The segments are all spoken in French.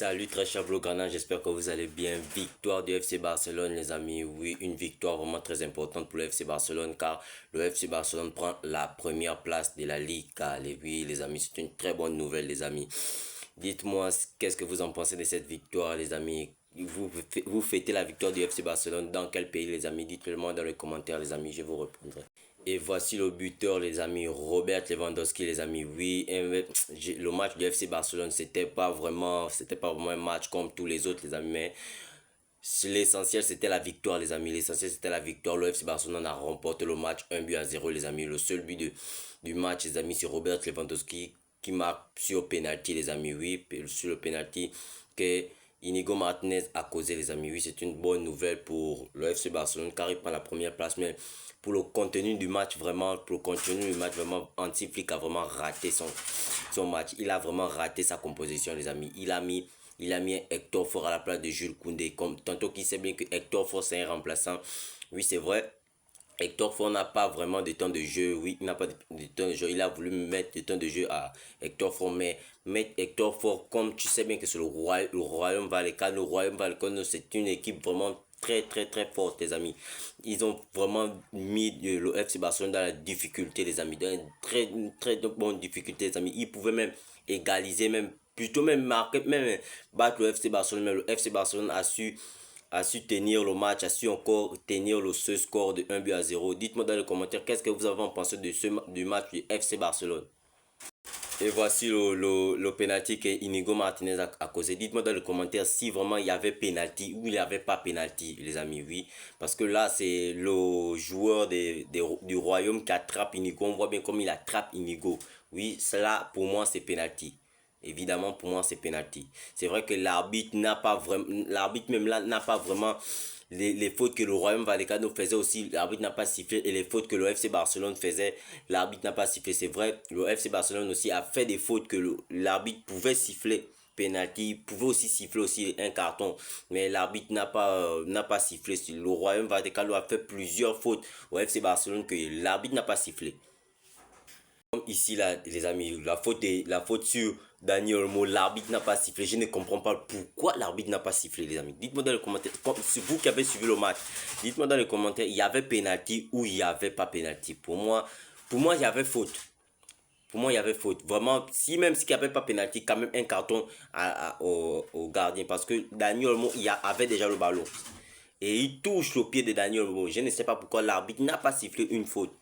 Salut très cher Blaugrana, j'espère que vous allez bien. Victoire du FC Barcelone les amis, oui, une victoire vraiment très importante pour le FC Barcelone car le FC Barcelone prend la première place de la Liga. Oui les amis, c'est une très bonne nouvelle les amis. Dites-moi qu'est-ce que vous en pensez de cette victoire les amis. Vous fêtez la victoire du FC Barcelone dans quel pays les amis? Dites-le moi dans les commentaires les amis, je vous répondrai. Et voici le buteur, les amis, Robert Lewandowski, les amis. Oui, le match du FC Barcelone, c'était pas vraiment un match comme tous les autres, les amis. Mais l'essentiel, c'était la victoire, les amis. L'essentiel, c'était la victoire. Le FC Barcelone a remporté le match 1-0, les amis. Le seul but du match, les amis, c'est Robert Lewandowski qui marque sur penalty, les amis. Oui, sur le penalty que Inigo Martinez a causé, les amis. Oui, c'est une bonne nouvelle pour le FC Barcelone car il prend la première place. Mais pour le contenu du match, vraiment, Hansi Flick a vraiment raté son match. Il a vraiment raté sa composition, les amis. Il a mis Hector Ford à la place de Jules Koundé. Comme tantôt qu'il sait bien que Hector Ford c'est un remplaçant. Oui, c'est vrai. Hector Ford n'a pas vraiment de temps de jeu. Oui, il n'a pas de temps de jeu. Il a voulu mettre du temps de jeu à Hector Ford. Mais mettre Hector Ford, comme tu sais bien que c'est le Royaume Vallecano. Le Royaume Vallecano, c'est une équipe vraiment très forte, les amis. Ils ont vraiment mis le FC Barcelone dans la difficulté, les amis. Dans une très bonne difficulté, les amis. Ils pouvaient même égaliser, même plutôt même marquer, même battre le FC Barcelone. Mais le FC Barcelone a su tenir le match, a su encore tenir ce score de 1-0. Dites-moi dans les commentaires qu'est-ce que vous avez pensé du match du FC Barcelone. Et voici le penalty que Inigo Martinez a causé. Dites-moi dans les commentaires si vraiment il y avait penalty ou il n'y avait pas penalty, les amis. Oui, parce que là, c'est le joueur du Royaume qui attrape Inigo. On voit bien comme il attrape Inigo. Oui, cela, pour moi, c'est penalty. Évidemment, pour moi, c'est penalty. C'est vrai que l'arbitre même là, n'a pas vraiment les fautes que le Royaume Vallecano faisait aussi, l'arbitre n'a pas sifflé. Et les fautes que le FC Barcelone faisait, l'arbitre n'a pas sifflé. C'est vrai, le FC Barcelone aussi a fait des fautes que l'arbitre pouvait siffler. Penalty, pouvait aussi siffler aussi un carton. Mais l'arbitre n'a pas sifflé. Le Royaume Vallecano a fait plusieurs fautes au FC Barcelone que l'arbitre n'a pas sifflé. Ici là les amis, la faute sur Daniel Olmo, l'arbitre n'a pas sifflé. Je ne comprends pas pourquoi l'arbitre n'a pas sifflé, les amis. Dites-moi dans les commentaires, c'est vous qui avez suivi le match, dites-moi dans les commentaires, il y avait penalty ou il n'y avait pas penalty. Pour moi il y avait faute. Pour moi il y avait faute. Vraiment, même s'il n'y avait pas penalty, quand même un carton au gardien, parce que Daniel Olmo avait déjà le ballon et il touche le pied de Daniel Olmo. Je ne sais pas pourquoi l'arbitre n'a pas sifflé une faute.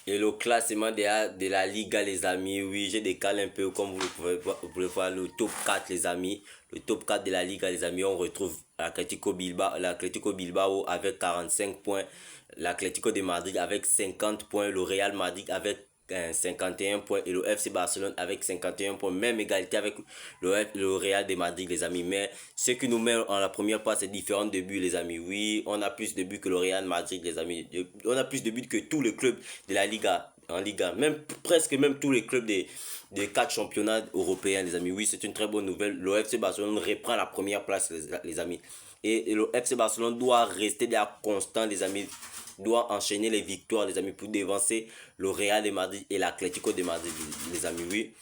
Et le classement de la Liga, les amis, oui, j'ai décalé un peu, comme vous pouvez voir, le top 4, les amis. Le top 4 de la Liga, les amis, on retrouve l'Atlético Bilbao avec 45 points, l'Atlético de Madrid avec 50 points, le Real Madrid avec 51 points et le FC Barcelone avec 51 points, même égalité avec le Real de Madrid, les amis. Mais ce qui nous met en la première place, c'est différents de buts, les amis. Oui, on a plus de buts que le Real Madrid, les amis. On a plus de buts que tous les clubs de la Liga, en Liga. Presque même tous les clubs des 4 championnats européens, les amis. Oui, c'est une très bonne nouvelle. Le FC Barcelone reprend la première place, les amis. Et le FC Barcelone doit rester là constant, les amis. Doit enchaîner les victoires, les amis, pour devancer le Real de Madrid et l'Atlético de Madrid, les amis. Oui,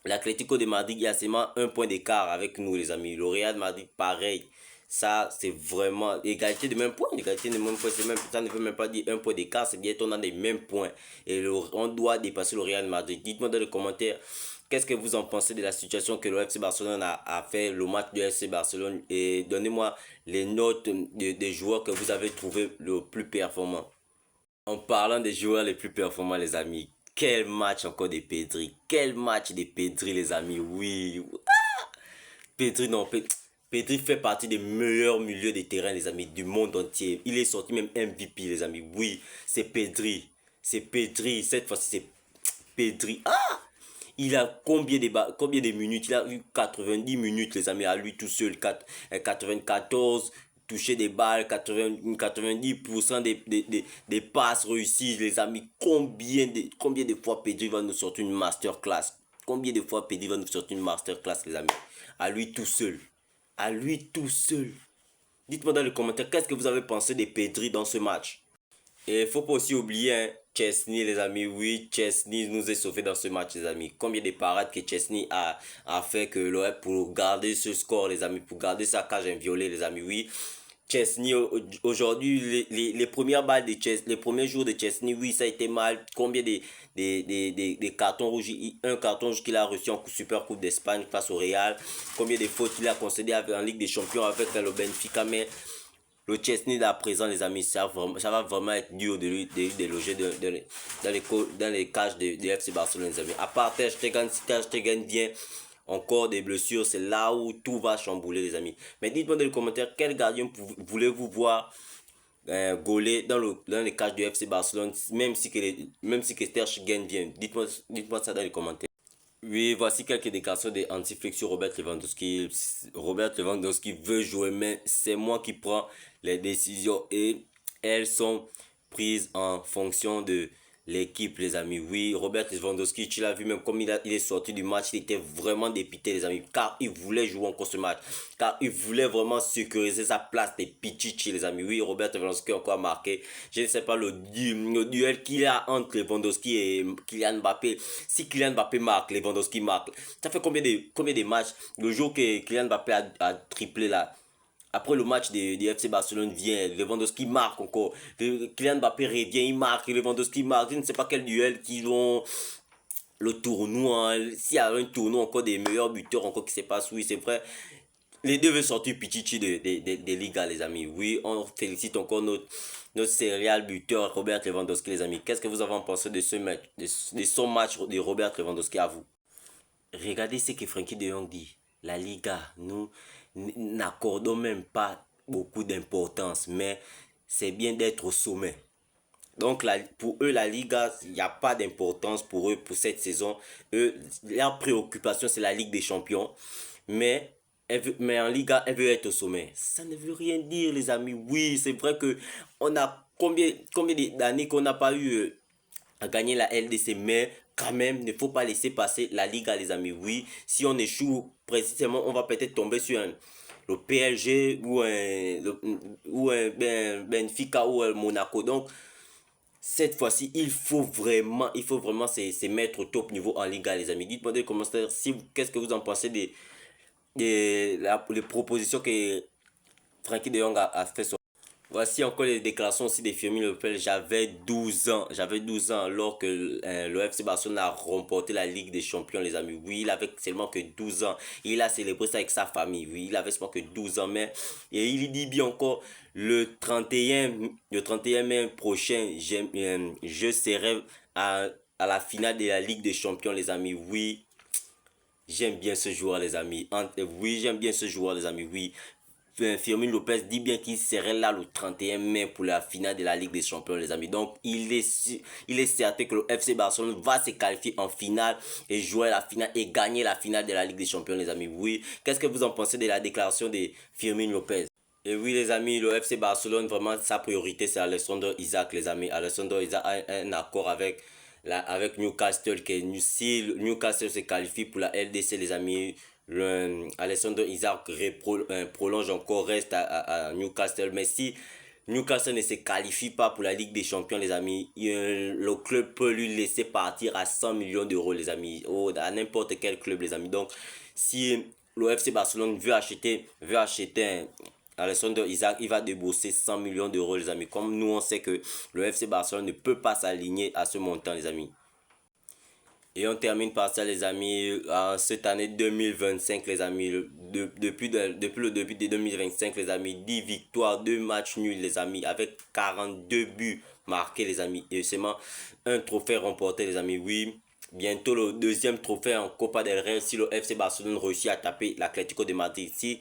l'Atlético de Madrid, il y a seulement un point d'écart avec nous, les amis. Le Real de Madrid, pareil. Ça, c'est vraiment égalité de même point. Égalité de même point, ça ne veut même pas dire un point d'écart, c'est bien on a les mêmes points. Et on doit dépasser le Real de Madrid. Dites-moi dans les commentaires, qu'est-ce que vous en pensez de la situation que le FC Barcelone a fait, le match du FC Barcelone, et donnez-moi les notes des joueurs que vous avez trouvé le plus performant. En parlant des joueurs les plus performants, les amis, quel match encore de Pedri. Quel match de Pedri, les amis. Oui. Pedri, non, Pedri fait partie des meilleurs milieux de terrain, les amis, du monde entier. Il est sorti même MVP, les amis. Oui, c'est Pedri. C'est Pedri. Cette fois-ci, c'est Pedri. Ah! Il a combien de minutes? Il a eu 90 minutes, les amis, à lui tout seul. 94, toucher des balles, 90% des passes réussies, les amis. Combien de fois Pedri va nous sortir une masterclass? Combien de fois Pedri va nous sortir une masterclass, les amis? À lui tout seul. À lui tout seul. Dites-moi dans les commentaires, qu'est-ce que vous avez pensé de Pedri dans ce match? Et il faut pas aussi oublier, hein, Chesney, les amis. Oui, Chesney nous est sauvé dans ce match, les amis. Combien de parades que Chesney a fait que l'OM pour garder ce score, les amis, pour garder sa cage inviolée, les amis. Oui, Chesney, aujourd'hui, les premières balles de Chesney, les premiers jours de Chesney, oui, ça a été mal. Combien de cartons rouges, un carton rouge qu'il a reçu en Super Coupe d'Espagne face au Real. Combien de fautes il a concédé en Ligue des Champions avec le Benfica, mais le Chesney à présent, les amis, ça va vraiment être dur de lui déloger dans les cages de FC Barcelone, les amis. À part Ter Stegen, si Ter Stegen vient encore des blessures, c'est là où tout va chambouler, les amis. Mais dites-moi dans les commentaires, quel gardien voulez-vous voir gauler dans les cages du FC Barcelone, même si que Ter Stegen vient. Dites-moi ça dans les commentaires. Oui, voici quelques déclarations de Hansi sur Robert Lewandowski. Robert Lewandowski veut jouer, mais c'est moi qui prends les décisions et elles sont prises en fonction de l'équipe, les amis. Oui, Robert Lewandowski, tu l'as vu même comme il est sorti du match, il était vraiment dépité, les amis, car il voulait jouer encore ce match, car il voulait vraiment sécuriser sa place des Pichichi, les amis. Oui, Robert Lewandowski a encore marqué. Je ne sais pas le duel qu'il y a entre Lewandowski et Kylian Mbappé. Si Kylian Mbappé marque, Lewandowski marque. Ça fait combien de matchs le jour que Kylian Mbappé a triplé là? Après le match de FC Barcelone vient, Lewandowski marque encore. Kylian Mbappé revient, il marque, Lewandowski marque. Je ne sais pas quel duel qu'ils ont. Le tournoi, s'il y a un tournoi encore des meilleurs buteurs encore qui se passe, oui, c'est vrai. Les deux veulent sortir Pichichi de Liga, les amis. Oui, on félicite encore notre serial buteur Robert Lewandowski, les amis. Qu'est-ce que vous avez pensé de ce match, de son match de Robert Lewandowski à vous? Regardez ce que Frankie de Jong dit. La Liga, nous n'accordons même pas beaucoup d'importance, mais c'est bien d'être au sommet. Donc pour eux, la Liga, il n'y a pas d'importance pour eux pour cette saison. Eux, leur préoccupation, c'est la Ligue des Champions. Mais, mais en Liga, elle veut être au sommet. Ça ne veut rien dire, les amis. Oui, c'est vrai que on a combien d'années qu'on n'a pas eu à gagner la LDC, mais quand même, il ne faut pas laisser passer la Liga, les amis. Oui, si on échoue, précisément, on va peut-être tomber sur le PSG ou un Benfica ou un Monaco. Donc, cette fois-ci, il faut vraiment se mettre au top niveau en Liga, les amis. Dites-moi dans les commentaires qu'est-ce que vous en pensez les propositions que Frankie de Jong a fait. Voici encore les déclarations aussi de Firmino Lopez. J'avais 12 ans alors que le FC Barcelone a remporté la Ligue des Champions, les amis. Oui, il avait seulement que 12 ans. Il a célébré ça avec sa famille. Oui, il avait seulement que 12 ans. Mais et il dit bien encore, le 31 mai prochain, je serai à la finale de la Ligue des Champions, les amis. Oui, j'aime bien ce joueur, les amis. Oui, j'aime bien ce joueur, les amis. Oui. Firmino Lopez dit bien qu'il serait là le 31 mai pour la finale de la Ligue des Champions, les amis. Donc, il est certain que le FC Barcelone va se qualifier en finale et jouer la finale et gagner la finale de la Ligue des Champions, les amis. Oui. Qu'est-ce que vous en pensez de la déclaration de Firmino Lopez? Et oui, les amis, le FC Barcelone, vraiment, sa priorité, c'est Alexandre Isaac, les amis. Alexandre Isaac a un accord avec Newcastle. Si Newcastle se qualifie pour la LDC, les amis, Alexandre Isaac prolonge encore, reste à Newcastle. Mais si Newcastle ne se qualifie pas pour la Ligue des Champions, les amis, le club peut lui laisser partir à 100 millions d'euros, les amis. Oh, à n'importe quel club, les amis. Donc, si le FC Barcelone veut acheter Alexandre Isaac, il va débourser 100 millions d'euros, les amis. Comme nous, on sait que le FC Barcelone ne peut pas s'aligner à ce montant, les amis. Et on termine par ça, les amis, en cette année 2025, les amis. Depuis le début de 2025, les amis, 10 victoires, 2 matchs nuls, les amis, avec 42 buts marqués, les amis. Et seulement un trophée remporté, les amis. Oui, bientôt le deuxième trophée en Copa del Rey si le FC Barcelone réussit à taper l'Atlético de Madrid. Si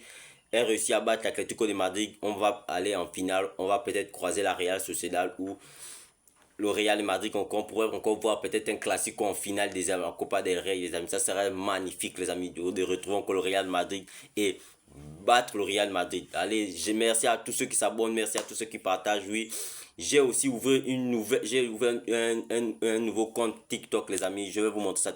elle réussit à battre l'Atlético de Madrid, on va aller en finale. On va peut-être croiser la Real Sociedad ou le Real Madrid. On pourrait encore voir peut-être un classique en finale des en Copa del Rey, les amis. Ça serait magnifique, les amis, de retrouver encore le Real Madrid et battre le Real Madrid. Allez, merci à tous ceux qui s'abonnent, merci à tous ceux qui partagent. Oui, j'ai aussi ouvert un nouveau compte TikTok, les amis. Je vais vous montrer ça.